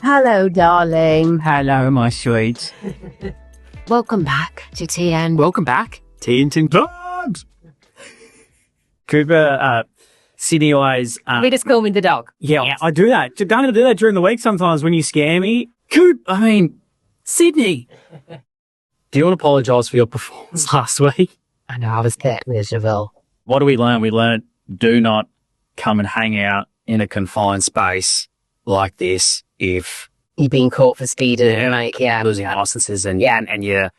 Hello, darling. Hello, my sweet. Welcome back to TN. Welcome back to Tim Tams. Cooper, Sydney always... We just call me the dog. Yeah, I do that. Don't I do that during the week sometimes when you scare me? Sydney. Do you want to apologise for your performance last week? I know, I was that miserable. What do we learn? We learned do not come and hang out in a confined space like this if You've been caught for speeding, losing licenses and your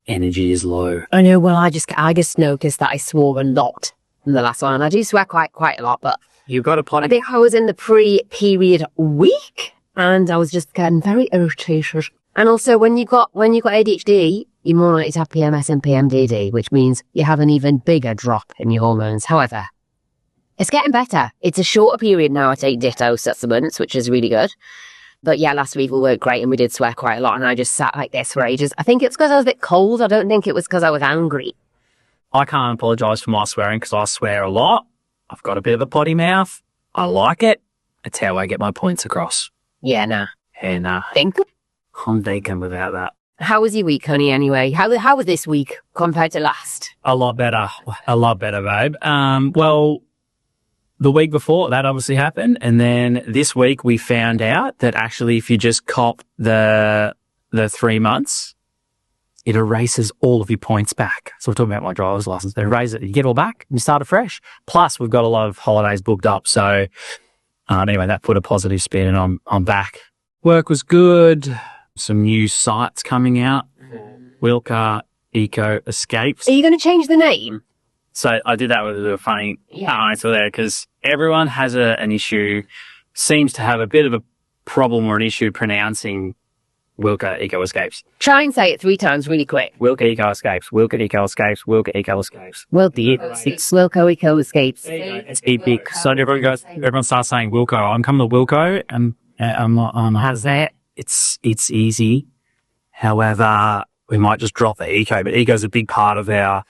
energy is low. I know, well, I just noticed that I swore a lot in the last one, and I do swear quite a lot, but You've got a potty. I think I was in the pre-period week, and I was just getting very irritated. And also, when you got ADHD, you're more likely to have PMS and PMDD, which means you have an even bigger drop in your hormones. However, it's getting better. It's a shorter period now. I take ditto supplements, which is really good. But yeah, last week we worked great and we did swear quite a lot, and I just sat like this for ages. I think it's because I was a bit cold. I don't think it was because I was angry. I can't apologise for my swearing because I swear a lot. I've got a bit of a potty mouth. I like it. It's how I get my points across. Yeah, nah. And Think. I'm vegan without that. How was your week, honey, anyway? How was this week compared to last? A lot better, babe. Well, the week before that obviously happened, and then this week we found out that actually if you just cop the 3 months, it erases all of your points back. So we're talking about my driver's license. They erase it. You get it all back and you start afresh. Plus, we've got a lot of holidays booked up. So anyway, that put a positive spin, and I'm back. Work was good. Some new sites coming out. Wilka Eco Escapes. Are you going to change the name? So I did that with a funny answer there because everyone has an issue, seems to have a bit of a problem or an issue pronouncing Wilka Eco Escapes. Try and say it 3 times really quick. Wilka Eco Escapes, Wilka Eco Escapes, Wilka Eco Escapes. Wilco Eco Escapes. It's epic. So everyone starts saying Wilco. I'm coming to Wilco, and I'm not. How's that? It's easy. However, we might just drop the eco, but eco is a big part of our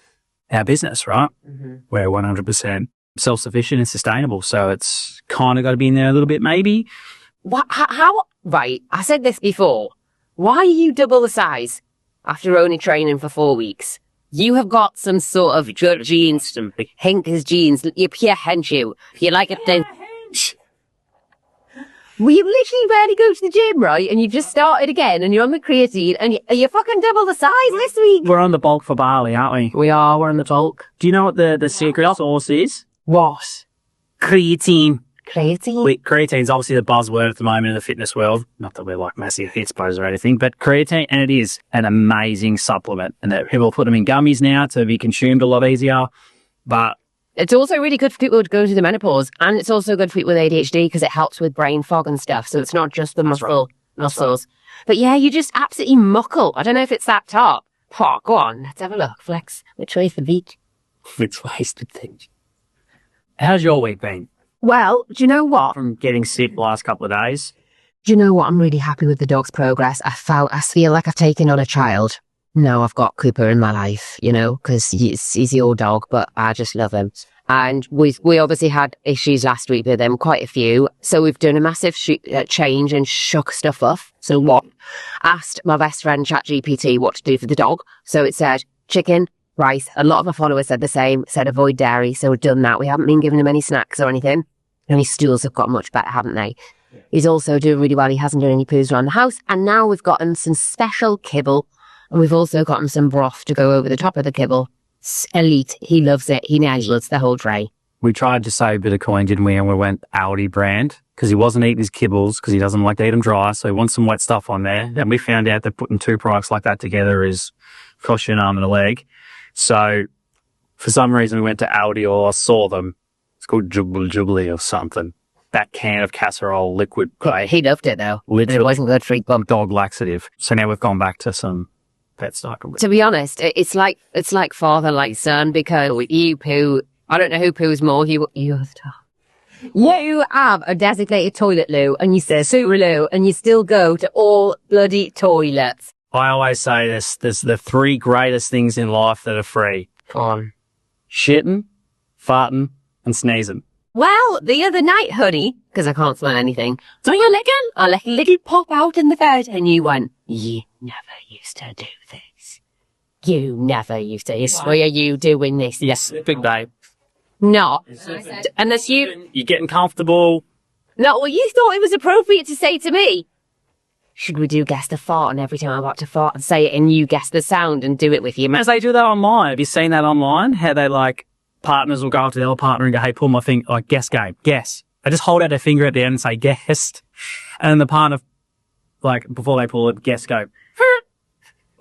business, right? Mm-hmm. We're 100% self-sufficient and sustainable. So it's kind of got to be in there a little bit, maybe. What? How? Right. I said this before. Why are you double the size after only training for 4 weeks? You have got some sort of good genes, some Hinkers genes. You're pure hench you. You like it then. Well, you literally barely go to the gym, right? And you just started again, and you're on the creatine, and you're fucking double the size this week. We're on the bulk for barley, aren't we? We are. We're on the bulk. Do you know what the secret sauce is? What? Creatine. Creatine? Creatine's obviously the buzzword at the moment in the fitness world. Not that we're like massive hitsbos or anything, but creatine, and it is an amazing supplement. And that people put them in gummies now to be consumed a lot easier. But it's also really good for people to go through the menopause, and it's also good for people with ADHD because it helps with brain fog and stuff. So it's not just the muscles. Right. But yeah, you just absolutely muckle. I don't know if it's that top. Oh, go on. Let's have a look. Flex. Which way's the beach? Which way's the beach? How's your week been? Well, do you know what? From getting sick the last couple of days. Do you know what? I'm really happy with the dog's progress. I feel like I've taken on a child. No, I've got Cooper in my life, you know, because he's your dog, but I just love him. And we obviously had issues last week with him, quite a few. So we've done a massive change and shook stuff off. So what? Asked my best friend ChatGPT what to do for the dog. So it said chicken, rice. A lot of my followers said the same, said avoid dairy. So we've done that. We haven't been giving him any snacks or anything. And his stools have got much better, haven't they? Yeah. He's also doing really well. He hasn't done any poos around the house. And now we've gotten some special kibble. And we've also got him some broth to go over the top of the kibble. It's elite. He loves it. He nails the whole tray. We tried to save a bit of coin, didn't we? And we went Aldi brand because he wasn't eating his kibbles because he doesn't like to eat them dry. So he wants some wet stuff on there. And we found out that putting 2 products like that together is cost you an arm and a leg. So for some reason we went to Aldi, or I saw them. It's called Jubilee or something. That can of casserole liquid. He loved it though. It wasn't good for his bum. Dog laxative. So now we've gone back to some pet stock. To be honest, it's like father like son, because you poo. I don't know who poos more. You have a designated toilet loo, and you say super loo, and you still go to all bloody toilets. I always say there's the 3 greatest things in life that are free. Come on. Shitting, farting, and sneezing. Well, the other night, honey, because I can't smell anything, so you licken? I let a little pop out in the bed, and you went, you never used to do this. You never used to. Why are you doing this? Yes, big babe. No. Unless you... You're getting comfortable. No, well, you thought it was appropriate to say to me, should we do guess the fart, and every time I'm about to fart and say it and you guess the sound and do it with you? As they do that online. Have you seen that online? How they like, partners will go up to the other partner and go, hey, pull my finger, like, guess game, guess. They just hold out their finger at the end and say, guessed. And then the partner, like, before they pull it, guess go.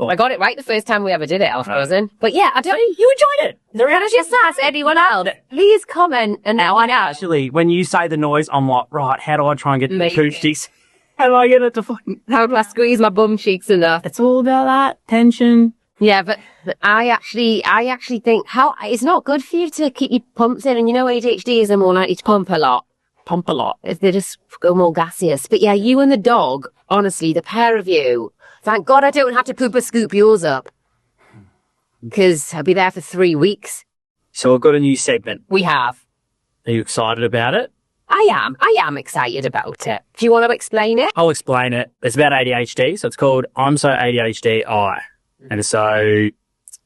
I got it right the first time we ever did it, Alfrozen. But yeah, I don't... You enjoyed it. Can I just ask anyone else? Please comment and now I know. Actually, when you say the noise, I'm like, right, how do I try and get the Maybe. two cheeks? How do I get it to fucking... How do I squeeze my bum cheeks enough? It's all about that tension. Yeah, but I actually think it's not good for you to keep your pumps in, and you know ADHDs are more likely to pump a lot. Pump a lot. They just go more gaseous. But yeah, you and the dog, honestly, the pair of you, thank God I don't have to poop or scoop yours up. Because I'll be there for 3 weeks. So I've got a new segment. We have. Are you excited about it? I am excited about it. Do you want to explain it? I'll explain it. It's about ADHD, so it's called I'm So ADHD I. And so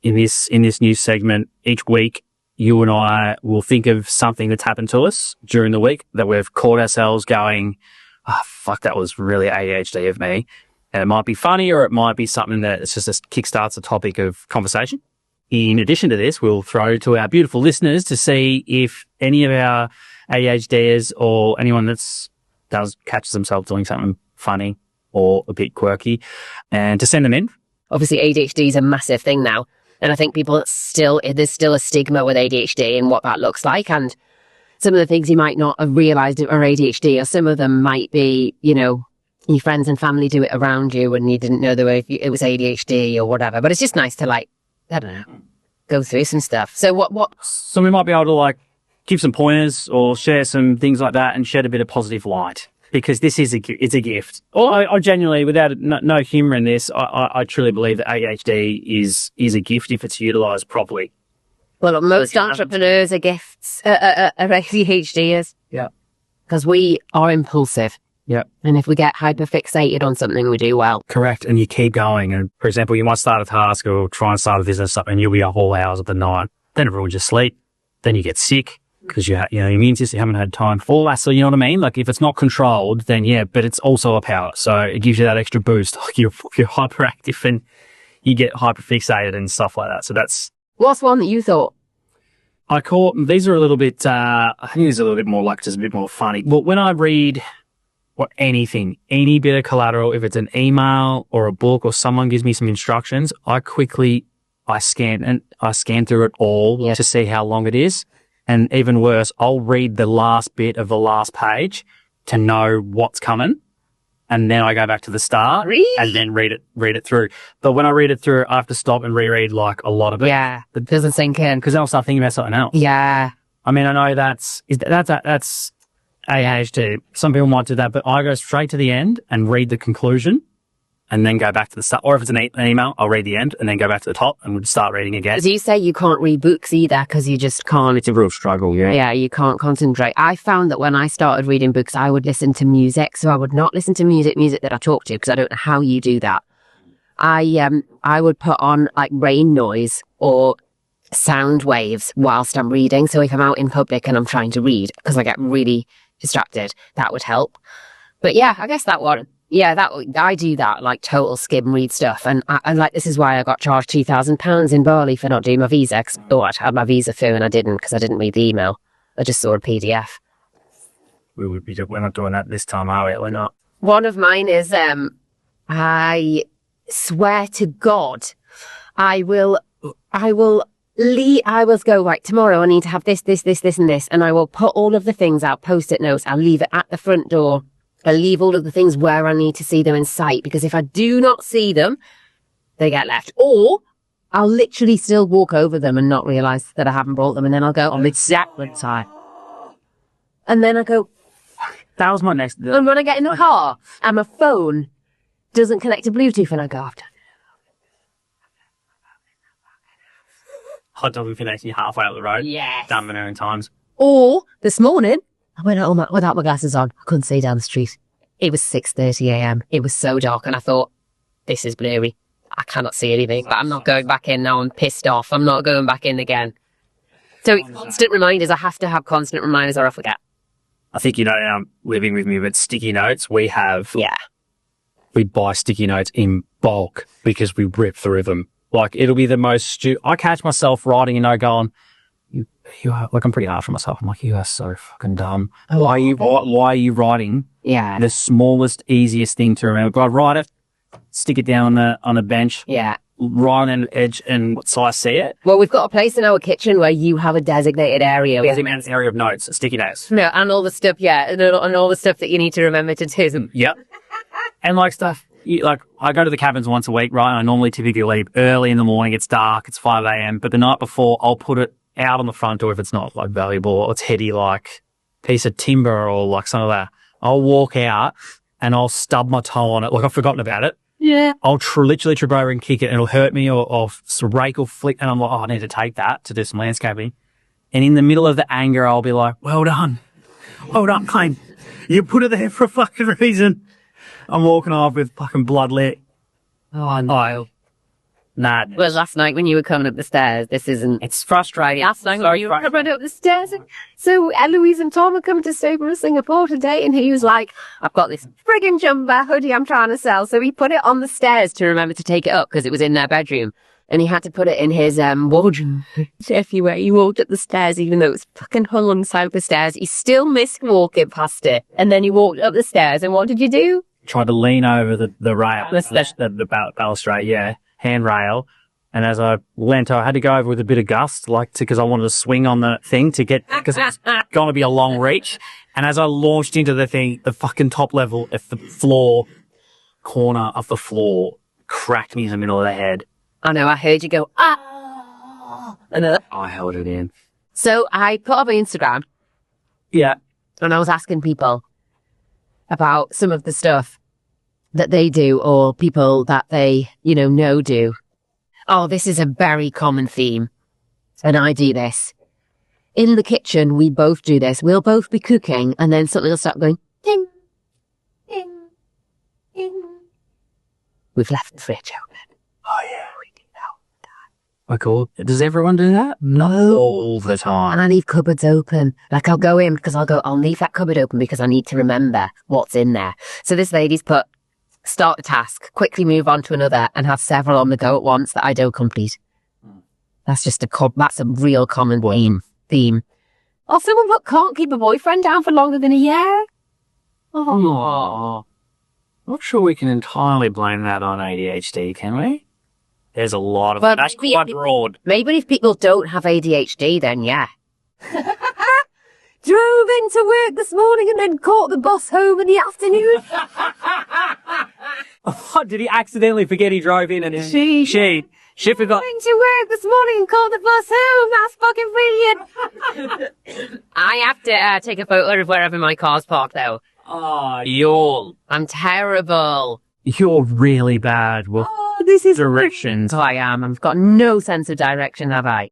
in this new segment, each week, you and I will think of something that's happened to us during the week that we've caught ourselves going, oh, fuck, that was really ADHD of me. And it might be funny or it might be something that it's just kickstarts a topic of conversation. In addition to this, we'll throw to our beautiful listeners to see if any of our ADHDers or anyone does catch themselves doing something funny or a bit quirky, and to send them in. Obviously, ADHD is a massive thing now. And I think there's still a stigma with ADHD and what that looks like. And some of the things you might not have realised are ADHD, or some of them might be, you know, your friends and family do it around you and you didn't know it was ADHD or whatever. But it's just nice to, like, I don't know, go through some stuff. So So we might be able to, like, give some pointers or share some things like that and shed a bit of positive light, because this is it's a gift. I genuinely, without no humour in this, I truly believe that ADHD is a gift if it's utilised properly. Well, most entrepreneurs are gifts, are ADHDers. Yeah. Because we are impulsive. Yeah. And if we get hyperfixated on something, we do well. Correct. And you keep going. And for example, you might start a task or try and start a business and you'll be up all hours of the night. Then everyone just sleep. Then you get sick because your immune system, you haven't had time for all that. So you know what I mean? Like if it's not controlled, then yeah, but it's also a power. So it gives you that extra boost. Like you're hyperactive and you get hyperfixated and stuff like that. So that's... What's one that you thought? I caught, these are a little bit, I think it's a little bit more like just a bit more funny. Well, when I read anything, any bit of collateral, if it's an email or a book or someone gives me some instructions, I scan through it all to see how long it is. And even worse, I'll read the last bit of the last page to know what's coming. And then I go back to the start and then read it through. But when I read it through, I have to stop and reread like a lot of it. Yeah, it doesn't sink in. Because then I'll start thinking about something else. Yeah. I mean, I know that's ADHD. Some people might do that, but I go straight to the end and read the conclusion and then go back to the start. Or if it's an email, I'll read the end and then go back to the top and we'll start reading again. As you say, you can't read books either because you just can't. It's a real struggle, yeah. Yeah, you can't concentrate. I found that when I started reading books, I would listen to music. So I would not listen to music that I talk to, because I don't know how you do that. I would put on like rain noise or sound waves whilst I'm reading. So if I'm out in public and I'm trying to read, because I get really distracted, that would help. But yeah, I guess that one. Yeah, I do that, like total skim read stuff. And I like, this is why I got charged £2,000 in Bali for not doing my visa. Cause I thought I had my visa through and I didn't, because I didn't read the email. I just saw a PDF. We're not doing that this time, are we? We're not. One of mine is, I swear to God, I will go, right, tomorrow I need to have this, and this. And I will put all of the things out, post-it notes. I'll leave it at the front door. I'll leave all of the things where I need to see them in sight, because if I do not see them, they get left. Or I'll literally still walk over them and not realise that I haven't brought them. And then I'll go, I'm exactly time. And then I go, that was my next. And when I get in the car and my phone doesn't connect to Bluetooth and I go, I've done it. Hot dog connection halfway up the road. Yes. Done a million times. Or this morning, I went out without my glasses on. I couldn't see down the street. It was 6:30 a.m. It was so dark, and I thought, this is blurry. I cannot see anything, but I'm not going back in now. I'm pissed off. I'm not going back in again. So constant reminders. I have to have constant reminders or I forget. I think, living with me, but sticky notes, we buy sticky notes in bulk because we rip through them. Like, it'll be the most I catch myself writing, going, you are, like, I'm pretty hard for myself. I'm like, you are so fucking dumb. Why are you writing the smallest, easiest thing to remember? But I write it, stick it down on a bench. Yeah. Right on an edge, and so I see it. Well, we've got a place in our kitchen where you have a designated area. Designated area of notes, sticky notes. No, and all the stuff, and all the stuff that you need to remember to do. Yep. And like stuff, I go to the cabins once a week, right? And I normally typically leave early in the morning. It's dark. It's 5 a.m. But the night before, I'll put it out on the front door if it's not like valuable or it's heady, like piece of timber or like some of that. I'll walk out and I'll stub my toe on it. Like, I've forgotten about it. Yeah. I'll literally trip over and kick it and it'll hurt me or rake or flick. And I'm like, I need to take that to do some landscaping. And in the middle of the anger, I'll be like, well done, Clayne. You put it there for a fucking reason. I'm walking off with fucking blood lit. Oh, no. Nah. Well, last night when you were coming up the stairs, It's frustrating. Last night when you were coming up the stairs. So Eloise and Tom are coming to stay from Singapore today, and he was like, I've got this friggin' jumper hoodie I'm trying to sell. So he put it on the stairs to remember to take it up because it was in their bedroom. And he had to put it in his wardrobe. Everywhere he walked up the stairs, even though it was fucking hung on the side of the stairs, he still missed walking past it. And then he walked up the stairs, and what did you do? Tried to lean over the rail, the balustrade, handrail. And as I leant, I had to go over with a bit of gust, because I wanted to swing on the thing because it's going to be a long reach. And as I launched into the thing, the fucking top level of the corner of the floor cracked me in the middle of the head. I know, I heard you go, ah! And I held it in. So I put up on Instagram. Yeah. And I was asking people about some of the stuff that they do or people that they, know do. Oh, this is a very common theme. And I do this. In the kitchen, we both do this. We'll both be cooking and then something will start going, ding, ding, ding. We've left the fridge open. Oh, yeah. We do that. Cool. Does everyone do that? No. All the time. And I leave cupboards open. Like, I'll go in because I'll leave that cupboard open because I need to remember what's in there. So this lady's put, start a task, quickly move on to another, and have several on the go at once that I don't complete. That's just that's a real common theme. Oh, someone can't keep a boyfriend down for longer than a year. Oh. Not sure we can entirely blame that on ADHD, can we? There's a lot of... that's quite broad. Maybe if people don't have ADHD, then yeah. Drove into work this morning and then caught the bus home in the afternoon. Oh, did he accidentally forget he drove in? And she forgot. Drove into work this morning and caught the bus home. That's fucking brilliant. I have to take a photo of wherever my car's parked, though. Oh, I'm terrible. You're really bad. Well, this is directions. I am. I've got no sense of direction, have I?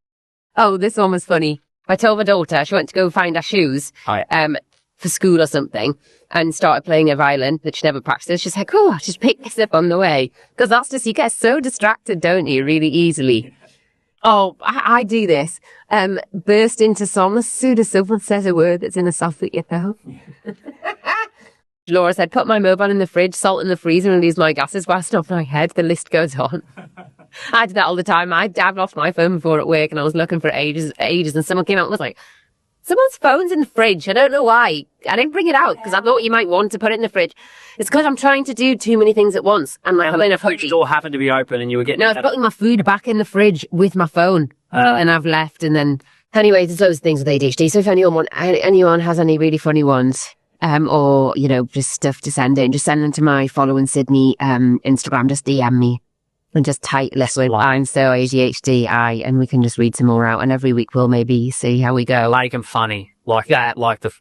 Oh, this one was funny. I told my daughter she went to go find her shoes for school or something and started playing a violin that she never practiced. She's like, oh, I'll just pick this up on the way. Because that's just, you get so distracted, don't you, really easily. Oh, I do this. Burst into song as soon as someone says a word that's in a song that you know. Laura said, put my mobile in the fridge, salt in the freezer, and lose my glasses whilst off my head. The list goes on. I do that all the time. I've lost my phone before at work and I was looking for ages, and someone came out and was like, someone's phone's in the fridge. I don't know why. I didn't bring it out because I thought you might want to put it in the fridge. It's because I'm trying to do too many things at once. And my fridge door happened to be open and you were getting... No, I was putting my food back in the fridge with my phone. And I've left and then... Anyway, there's loads of things with ADHD. So if anyone has any really funny ones, or, just stuff to send in, just send them to my Following Sydney Instagram. Just DM me. And just listen, I'm so ADHD, and we can just read some more out. And every week we'll maybe see how we go. Make them funny. Like that, like the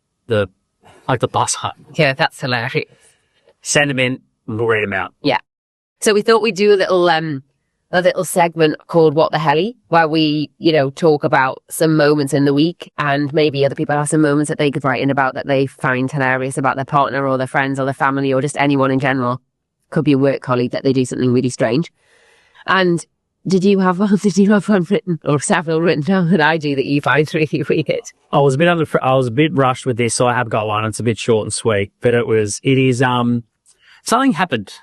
bus hut. Yeah, that's hilarious. Send them in, we'll read them out. Yeah. So we thought we'd do a little a little segment called What the Helly, where we, talk about some moments in the week, and maybe other people have some moments that they could write in about that they find hilarious about their partner or their friends or their family or just anyone in general. Could be a work colleague that they do something really strange. And did you have one written, or several written down, that I do that you find really weird? I was a bit rushed with this, so I have got one. It's a bit short and sweet, but it is something happened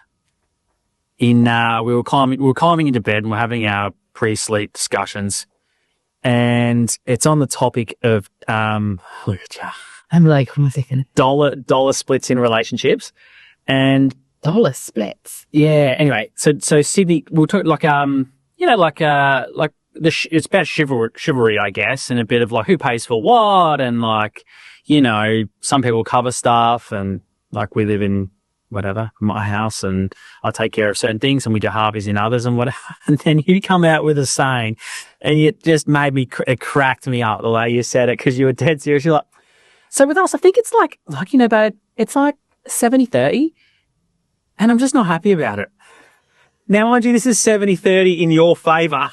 in we were climbing into bed and we're having our pre-sleep discussions, and it's on the topic of look at you. I'm like, what am I thinking? Dollar splits in relationships, and dollar splits. Yeah. Anyway, so Sydney, we'll talk it's about chivalry, I guess, and a bit of like who pays for what, and like, some people cover stuff, and like we live in whatever, my house, and I take care of certain things and we do halvies in others and whatever. And then you come out with a saying and it just made me, it cracked me up the way you said it, because you were dead serious. You're like, so with us, I think it's like, babe, it's like 70-30 and I'm just not happy about it. Now, mind you, this is 70-30 in your favor.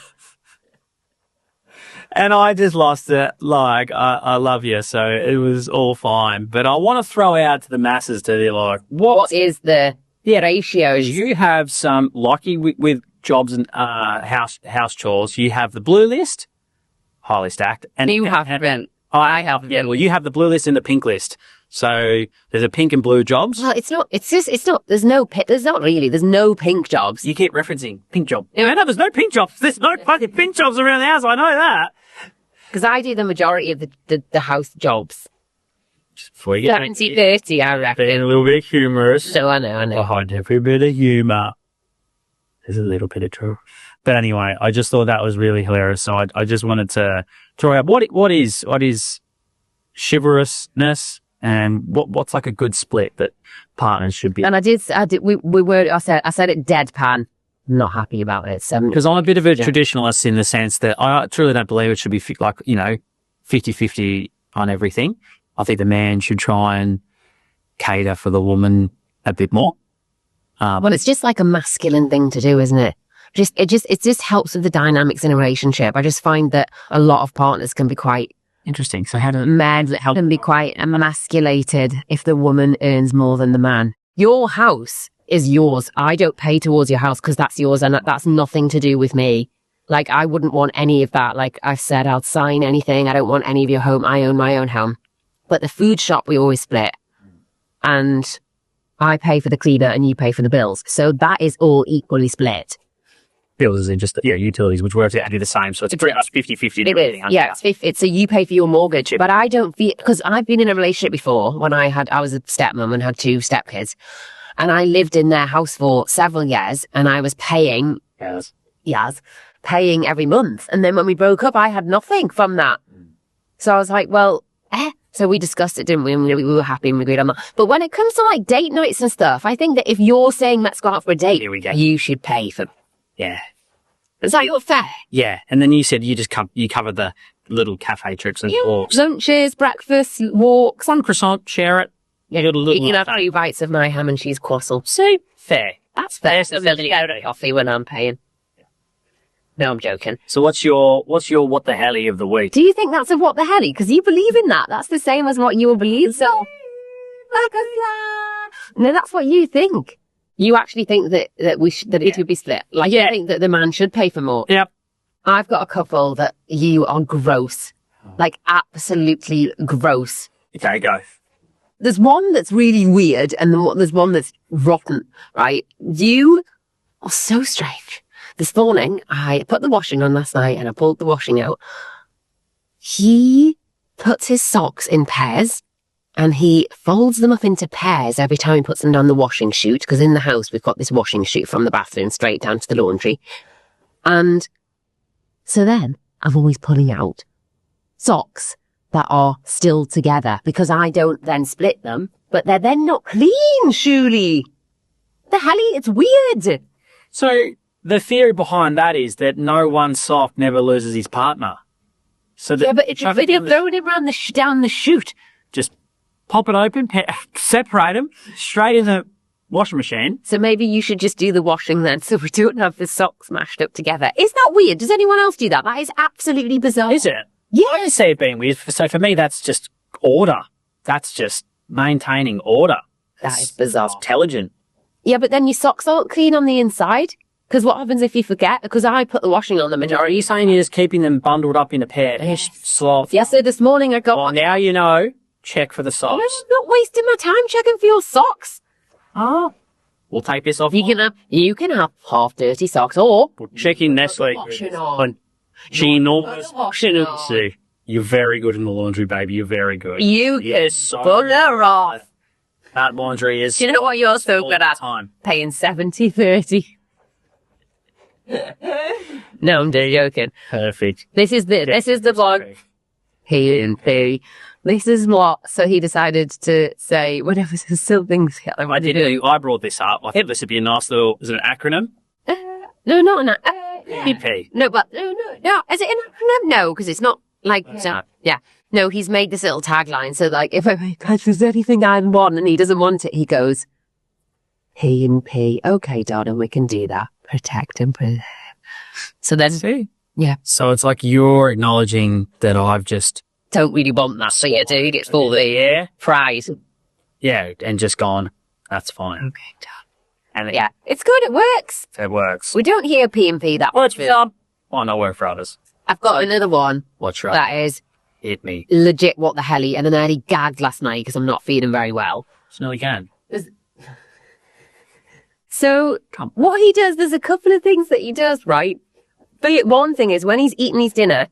And I just lost it. Like, I love you, so it was all fine. But I want to throw out to the masses to be like, what is the ratios? You have some, lucky with jobs and house chores, you have the blue list, highly stacked. And you haven't. I have. Yeah, well, you have the blue list and the pink list. So there's a pink and blue jobs. Well, it's not, there's no pink jobs. You keep referencing pink job. Yeah, no, there's no pink jobs. There's no fucking pink jobs around the house. I know that. Because I do the majority of the house jobs. Just before you get 70-30, I reckon. Being a little bit humorous. No, I know. Behind every bit of humour, there's a little bit of truth. But anyway, I just thought that was really hilarious. So I just wanted to throw out what is chivalrousness, and what's like a good split that partners should be. And I said it deadpan. Not happy about it. Because I'm a bit of a traditionalist in the sense that I truly don't believe it should be 50-50 on everything. I think the man should try and cater for the woman a bit more. Well, it's just like a masculine thing to do, isn't it? It just helps with the dynamics in a relationship. I just find that a lot of partners can be quite interesting. So how do men can be quite emasculated if the woman earns more than the man? Your house is yours. I don't pay towards your house because that's yours, and that's nothing to do with me. Like, I wouldn't want any of that. Like I've said, I'll sign anything. I don't want any of your home. I own my own home. But the food shop, we always split. And I pay for the cleaner and you pay for the bills. So that is all equally split. Bills is in just, utilities, which works out to do the same. So it's pretty much 50-50. Yeah, so you pay for your mortgage. But I don't feel, because I've been in a relationship before when I was a stepmom and had 2 stepkids. And I lived in their house for several years and I was paying, paying every month. And then when we broke up, I had nothing from that. So I was like, well, So we discussed it, didn't we? And we were happy and we agreed on that. But when it comes to like date nights and stuff, I think that if you're saying let's go out for a date, you should pay for them. Yeah. Is that your fair? Yeah. And then you said you covered the little cafe trips and walks. Lunches, breakfast, walks. One croissant, share it. Yeah, you can have 2 bites of my ham and cheese croissant. See? Fair. That's fair. So coffee when I'm paying. No, I'm joking. So what's your what the helly of the week? Do you think that's a what the helly? Because you believe in that. That's the same as what you believe. So, no, that's what you think. You actually think that it should be split. Like, you think that the man should pay for more. Yep. I've got a couple that you are gross. Like, absolutely gross. Okay, go. There's one that's really weird and there's one that's rotten, right? You are so strange. This morning, I put the washing on last night and I pulled the washing out. He puts his socks in pairs and he folds them up into pairs every time he puts them down the washing chute, because in the house we've got this washing chute from the bathroom straight down to the laundry. And so then I'm always pulling out socks that are still together because I don't then split them, but they're then not clean, surely. The helly, it's weird. So the theory behind that is that no one sock never loses his partner. So yeah, but it's they're throwing him around down the chute. Just pop it open, separate them, straight in the washing machine. So maybe you should just do the washing then, so we don't have the socks mashed up together. Is that weird? Does anyone else do that? That is absolutely bizarre. Is it? Yeah. I don't see it being weird. So for me, that's just order. That's just maintaining order. That is bizarre. It's intelligent. Yeah, but then your socks aren't clean on the inside. Because what happens if you forget? Because I put the washing on the Are majority. you saying you're just keeping them bundled up in a pair? Yes. Sloth. Yes, so this morning I got... Well, now you know. Check for the I'm socks. not wasting my time checking for your socks. Oh. We'll take this off. You can have half dirty socks, or... We'll check in next week. Washing on. She enormous. Washing on. See, you're very good in the laundry, baby. You're very good. Yes, so full of wrath. that laundry is... Do you know what you're so all good the at? time. Paying 70-30. No, I'm joking. Perfect. This is the vlog. He. This is what. So he decided to say whatever still things. I did do. I brought this up. I think this would be a nice little... Is it an acronym? No, not an. PP. No, but no. Is it an acronym? No, because it's not like. Yeah. No, he's made this little tagline. So like, if there's anything I want and he doesn't want it, he goes. He and P. Okay, darling, we can do that. Protect and protect. So then, See? yeah. So it's like you're acknowledging that I've just... Don't really want that, so yeah, dude. It's for the fries. Yeah, and just gone. That's fine. Okay, darling. And Yeah, it's good. It works. it works. We don't hear P and P that Well, much. it's done. Oh, no work for others. I've got another one What's right? that is Hit me. legit what the helly, and then I nearly gagged last night because I'm not feeling very well. It's nearly can. So what he does, there's a couple of things that he does, right? But one thing is when he's eating his dinner,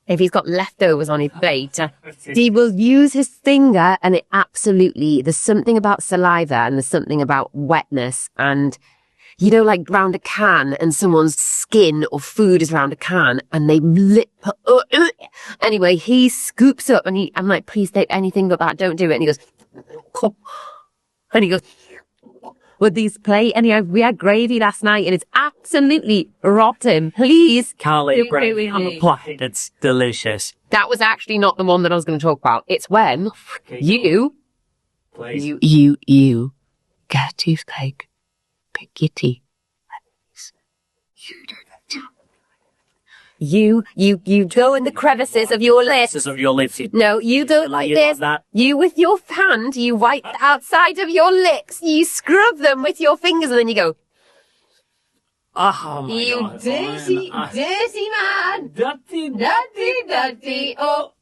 if he's got leftovers on his plate, he will use his finger and it absolutely, there's something about saliva and there's something about wetness and, you know, like round a can and someone's skin or food is round a can and they lip, anyway, he scoops up and I'm like, please take anything but that, don't do it. And he goes, with these plate, and we had gravy last night, and it's absolutely rotten. Please. Can't leave gravy on the plate. It's delicious. That was actually not the one that I was going to talk about. It's when you Please. you get a toothpick, pick your teeth. You go in the crevices of your lips. Of your lips. No, you do it like You this. like that? You with your hand, you wipe the outside of your lips. You scrub them with your fingers, and then you go. Oh my You God. dirty man. Dirty. Dirty. Oh.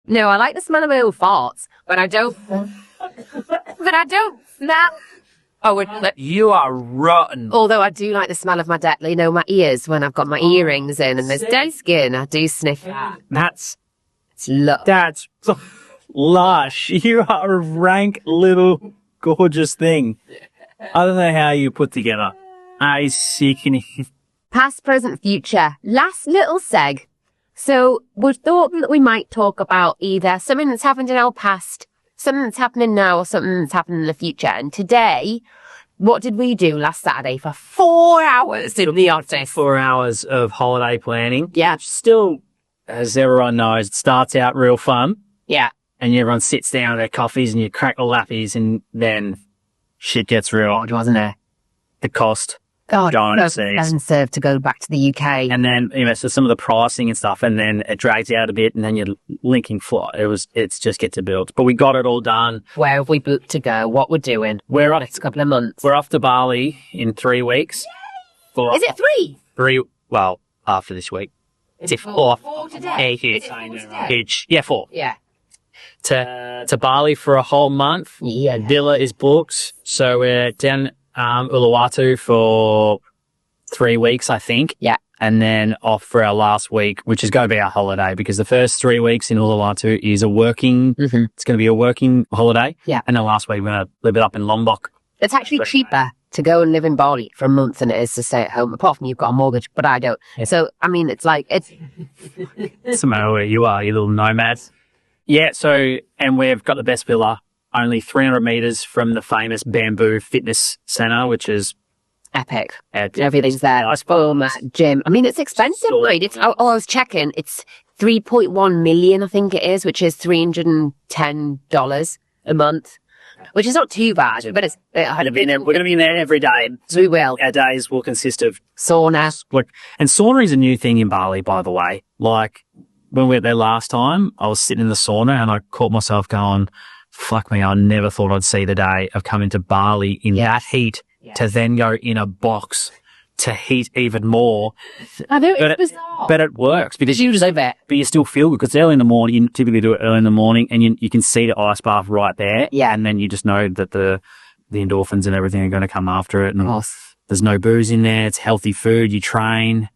No, I like the smell of my own farts, but I don't. smell. You are rotten. Although I do like the smell of my my ears when I've got my earrings in and there's dead skin. I do sniff that. That's It's love. That's lush. You are a rank little gorgeous thing. I don't know how you put together. I sickening. Past, present, future. Last little seg. So we thought that we might talk about either something that's happened in our past, something that's happening now, or something that's happening in the future. And today, what did we do last Saturday for 4 hours in the office? 4 hours of holiday planning. Yeah. Still, as everyone knows, it starts out real fun. Yeah. And everyone sits down at their coffees and you crack the lappies and then shit gets real. God, wasn't it? The cost. God, Going so overseas. doesn't serve to go back to the UK. And then, so some of the pricing and stuff, and then it drags out a bit, and then you're linking flight. It's just gets to build. But we got it all done. Where have we booked to go? What we're doing? We're off, Next couple of months. we're off to Bali in 3 weeks. Is it 3? Well, after this week. It's Four 4. today. Is it 4 today? Yeah, 4. Yeah. To Bali for a whole month. Yeah. Villa is booked. So we're down Uluwatu for 3 weeks, I think. Yeah. And then off for our last week, which is going to be our holiday, because the first 3 weeks in Uluwatu is it's going to be a working holiday. Yeah. And the last week we're going to live it up in Lombok. It's actually cheaper to go and live in Bali for a month than it is to stay at home, apart from you've got a mortgage, but I don't. Yeah. So, I mean, it's like, it's... Doesn't matter where you are, you little nomad. Yeah, so, and we've got the best villa, only 300 meters from the famous Bamboo Fitness Center, which is epic. at Everything's there. Nice Gym. I mean, it's expensive, right? It's, I was checking. It's 3.1 million, I think it is, which is $310. a month, which is not too bad, but it's, We're going to be in there every day. So we will. Our days will consist of Sauna. and sauna is a new thing in Bali, by the way. Like when we were there last time, I was sitting in the sauna and I caught myself going, fuck me, I never thought I'd see the day of coming to Bali in that heat to then go in a box to heat even more. I know, it's bizarre. But it works because you just bet. But you still feel good because early in the morning, you typically do it early in the morning and you can see the ice bath right there. Yeah. And then you just know that the endorphins and everything are going to come after it. And there's no booze in there. It's healthy food. You train.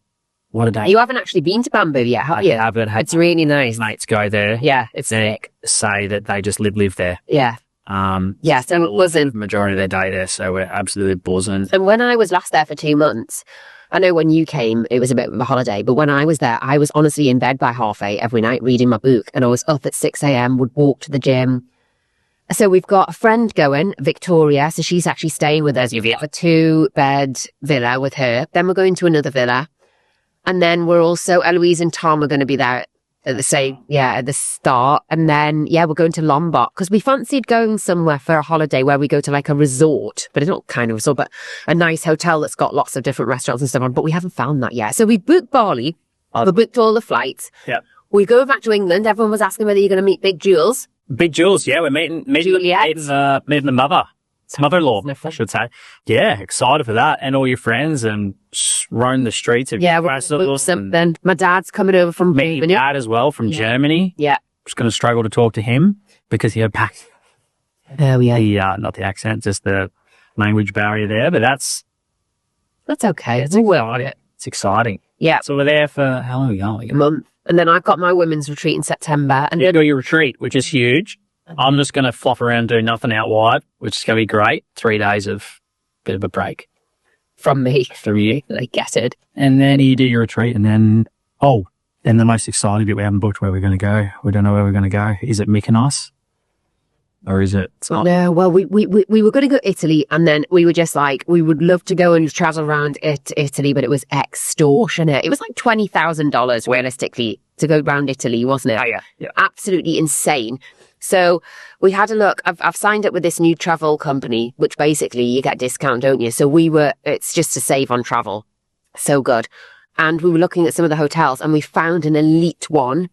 What a day. You haven't actually been to Bamboo yet, have you? I haven't. It's really nice. Mates go there. Yeah, it's sick. Say that they just live there. Yeah. Yeah, so it wasn't. Majority of their day there, so we're absolutely buzzing. And when I was last there for 2 months, I know when you came, it was a bit of a holiday, but when I was there, I was honestly in bed by 8:30 every night reading my book, and I was up at 6 a.m, would walk to the gym. So we've got a friend going, Victoria, so she's actually staying with us. We have a 2-bed villa with her. Then we're going to another villa. And then we're also, Eloise and Tom are going to be there at the same, at the start. And then, we're going to Lombok because we fancied going somewhere for a holiday where we go to like a resort, but it's not kind of a resort, but a nice hotel that's got lots of different restaurants and stuff on, but we haven't found that yet. So we booked Bali. We booked all the flights. Yeah. We go back to England. Everyone was asking whether you're going to meet Big Jules. Big Jules, yeah. We're meeting the mother-in-law, I should say. Yeah, excited for that. And all your friends and roam the streets of something. My dad's coming over from me, dad as well from Germany. Yeah. Just going to struggle to talk to him because he had not the accent, just the language barrier there. But that's okay. It's exciting. Yeah. So we're there for how long are we going? A month. And then I've got my women's retreat in September. And you go your retreat, which is huge. I'm just going to flop around and do nothing out wide, which is going to be great. 3 days of bit of a break. From me. From you. I get it. And then you do your retreat and then, then the most exciting bit, we haven't booked where we're going to go. We don't know where we're going to go. Is it Mykonos? Or is it? No, well, we were going to go Italy and then we were just like, we would love to go and travel around Italy, but it was extortionate. It was like $20,000 realistically to go around Italy, wasn't it? Oh, yeah. Absolutely insane. So we had a look. I've signed up with this new travel company, which basically you get a discount, don't you? So it's just to save on travel. So good. And we were looking at some of the hotels and we found an elite one.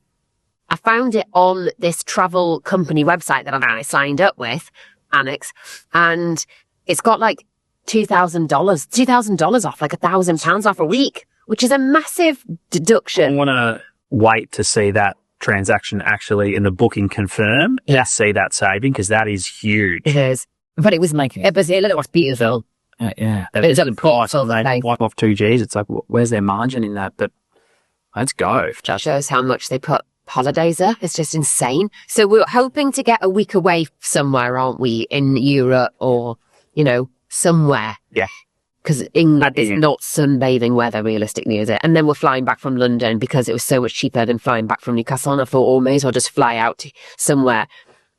I found it on this travel company website that I signed up with, Annex, and it's got like $2,000 off, like £1,000 off a week, which is a massive deduction. I want to wait to see that transaction actually in the booking confirmed. Yeah. See that saving because that is huge. It is. But it was it was beautiful. Yeah. It's at the price of that. Wipe off 2 Gs. It's like, where's their margin in that? But let's go. Just shows how much they put holidays are. It's just insane. So we're hoping to get a week away somewhere, aren't we? In Europe or, somewhere. Yeah. Because England is not sunbathing weather, realistically, is it? And then we're flying back from London because it was so much cheaper than flying back from Newcastle. And I thought, may as well just fly out to somewhere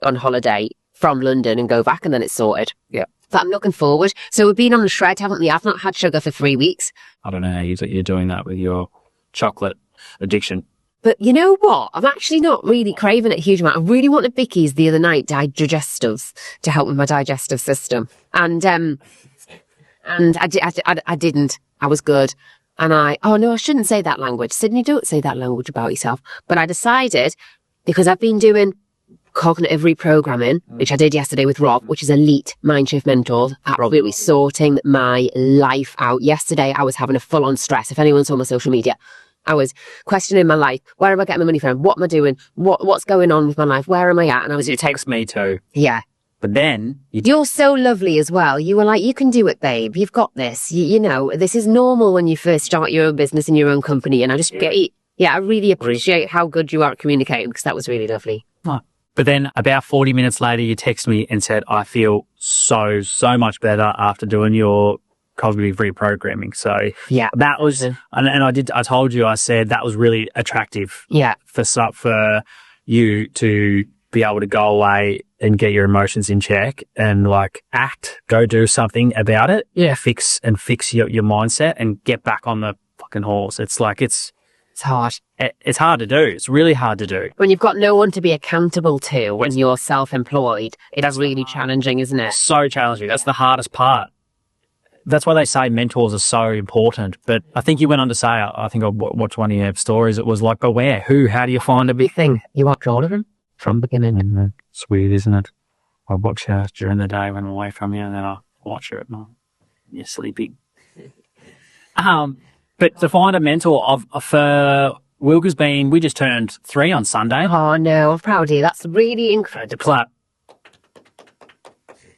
on holiday from London and go back and then it's sorted. Yeah. But I'm looking forward. So we've been on the shred, haven't we? I've not had sugar for 3 weeks. I don't know how you're doing that with your chocolate addiction. But you know what? I'm actually not really craving it a huge amount. I really wanted Vicky's the other night, digestives, to help with my digestive system. And I didn't. I was good. And I shouldn't say that language. Sydney, don't say that language about yourself. But I decided, because I've been doing cognitive reprogramming, which I did yesterday with Rob, which is elite Mindshift mentors, absolutely sorting my life out. Yesterday, I was having a full-on stress. If anyone saw my social media, I was questioning my life. Where am I getting my money from? What am I doing? What's going on with my life? Where am I at? And I was... It takes me too. Yeah. But then... You're so lovely as well. You were like, you can do it, babe. You've got this. You know, this is normal when you first start your own business in your own company. And I just get it. Yeah, I really appreciate how good you are at communicating because that was really lovely. Oh. But then about 40 minutes later, you text me and said, I feel so much better after doing your cognitive reprogramming. So yeah, that was, and I told you, I said that was really attractive. Yeah. For you to be able to go away and get your emotions in check and like go do something about it. Yeah. Fix your mindset and get back on the fucking horse. It's like, it's It's hard. It's hard to do. It's really hard to do. When you've got no one to be accountable to when you're self-employed, it's really challenging, isn't it? So challenging. That's the hardest part. That's why they say mentors are so important. But I think you went on to say, I think I watched one of your stories. It was like, but where? Who? How do you find a big thing? You watch all of them from beginning. It's weird, isn't it? I watch her during the day when I'm away from you, and then I watch her at night. You're sleeping. But to find a mentor for Wilka's we just turned 3 on Sunday. Oh no, I'm proud of you. That's really incredible. Clap.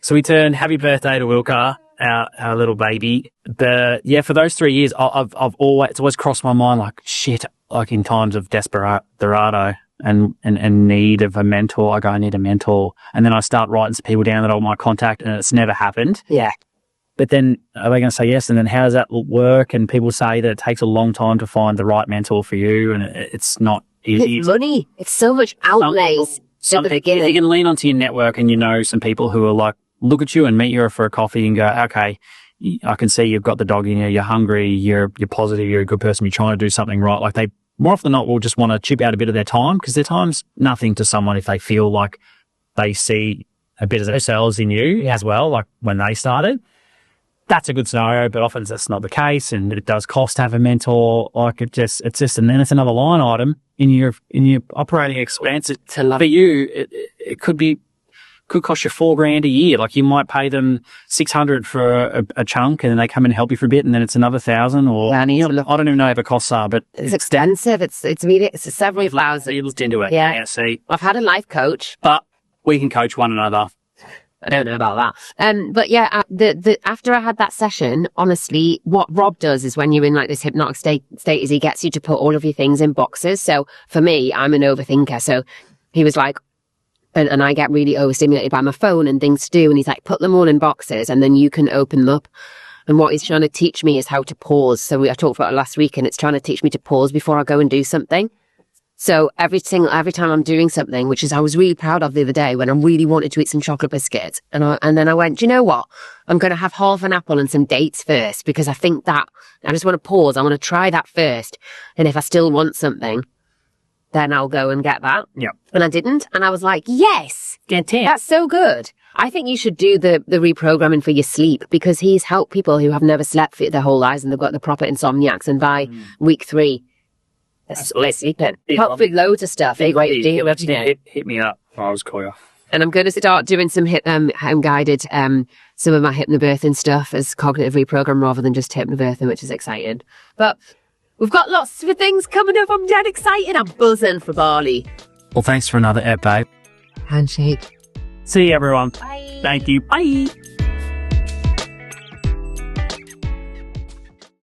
So we turned happy birthday to Wilka, our little baby. For those 3 years, it's always crossed my mind like, shit, like in times of desperado and need of a mentor, I go, I need a mentor. And then I start writing some people down that I might contact, and it's never happened. Yeah. But then are they going to say yes? And then how does that work? And people say that it takes a long time to find the right mentor for you, and it's not easy. It's money. It's so much outlays. You can lean onto your network, and you know some people who are like, look at you and meet you for a coffee and go, okay, I can see you've got the dog in you. You're hungry. You're positive. You're a good person. You're trying to do something right. Like they more often than not will just want to chip out a bit of their time, because their time's nothing to someone if they feel like they see a bit of themselves in you as well, like when they started. That's a good scenario, but often that's not the case, and it does cost to have a mentor. Like and then it's another line item in your operating expense. For you, it could cost you $4,000 a year. Like you might pay them $600 for a chunk, and then they come and help you for a bit, and then it's another $1,000. Or I don't even know what the costs are, but it's extensive. It's several thousands. You looked into it. Yeah. See, I've had a life coach, but we can coach one another. I don't know about that. But yeah, after I had that session, honestly, what Rob does is when you're in like this hypnotic state is he gets you to put all of your things in boxes. So for me, I'm an overthinker. So he was like, and I get really overstimulated by my phone and things to do. And he's like, put them all in boxes and then you can open them up. And what he's trying to teach me is how to pause. So I talked about it last week, and it's trying to teach me to pause before I go and do something. So every time I'm doing something, which is I was really proud of the other day when I really wanted to eat some chocolate biscuits. And then I went, do you know what? I'm going to have half an apple and some dates first, because I think that I just want to pause. I want to try that first. And if I still want something, then I'll go and get that. Yeah. And I didn't. And I was like, yes, that's so good. I think you should do the reprogramming for your sleep, because he's helped people who have never slept for their whole lives and they've got the proper insomniacs. And by week 3, they're sleeping. Help with loads of stuff. Hit me up. I was clear. And I'm going to start doing some guided, some of my hypnobirthing stuff as cognitive reprogram rather than just hypnobirthing, which is exciting. But we've got lots of things coming up. I'm dead excited. I'm buzzing for Bali. Well, thanks for another ep, babe. Handshake. See you, everyone. Bye. Thank you. Bye.